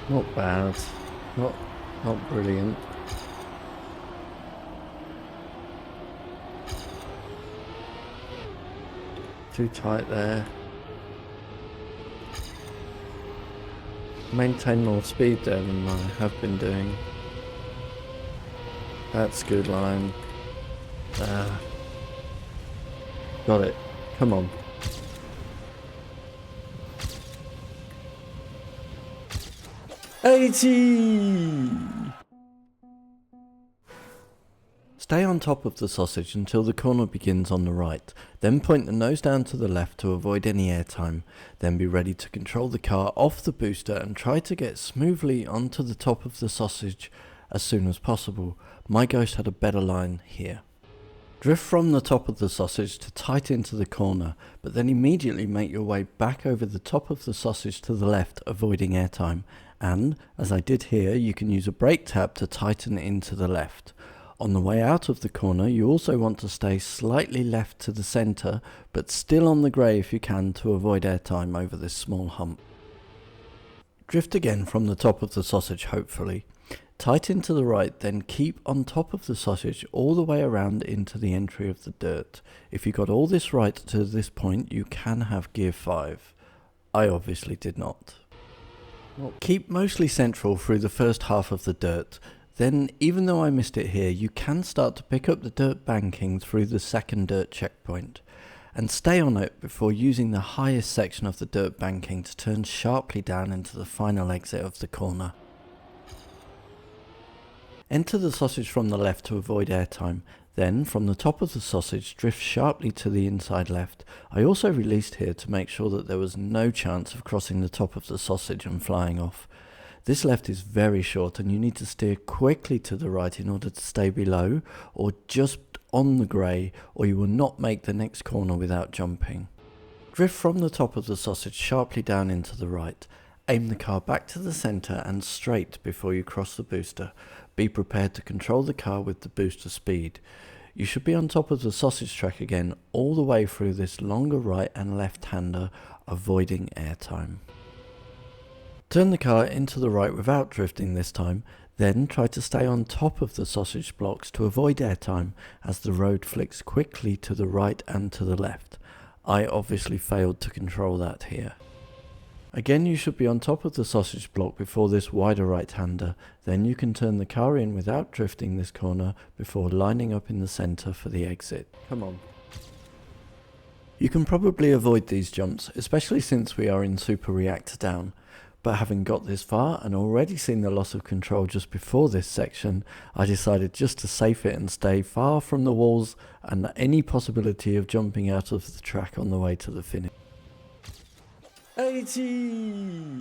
Not bad. Not not brilliant. Too tight there. Maintain more speed there than I have been doing. That's good line. Got it. Come on. '80! Stay on top of the sausage until the corner begins on the right, then point the nose down to the left to avoid any airtime, then be ready to control the car off the booster and try to get smoothly onto the top of the sausage as soon as possible. My Ghost had a better line here. Drift from the top of the sausage to tight into the corner, but then immediately make your way back over the top of the sausage to the left, avoiding airtime, and, as I did here, you can use a brake tab to tighten into the left. On the way out of the corner, you also want to stay slightly left to the centre, but still on the grey if you can to avoid airtime over this small hump. Drift again from the top of the sausage hopefully. Tight into the right, then keep on top of the sausage all the way around into the entry of the dirt. If you got all this right to this point, you can have gear 5. I obviously did not. Keep mostly central through the first half of the dirt. Then, even though I missed it here, you can start to pick up the dirt banking through the second dirt checkpoint. And stay on it before using the highest section of the dirt banking to turn sharply down into the final exit of the corner. Enter the sausage from the left to avoid airtime, then from the top of the sausage drift sharply to the inside left. I also released here to make sure that there was no chance of crossing the top of the sausage and flying off. This left is very short and you need to steer quickly to the right in order to stay below or just on the grey, or you will not make the next corner without jumping. Drift from the top of the sausage sharply down into the right. Aim the car back to the centre and straight before you cross the booster. Be prepared to control the car with the booster speed. You should be on top of the sausage track again all the way through this longer right and left-hander, avoiding airtime. Turn the car into the right without drifting this time, then try to stay on top of the sausage blocks to avoid airtime as the road flicks quickly to the right and to the left. I obviously failed to control that here. Again, you should be on top of the sausage block before this wider right-hander, then you can turn the car in without drifting this corner before lining up in the centre for the exit. Come on. You can probably avoid these jumps, especially since we are in super reactor down, but having got this far and already seen the loss of control just before this section, I decided just to safe it and stay far from the walls and any possibility of jumping out of the track on the way to the finish. 80!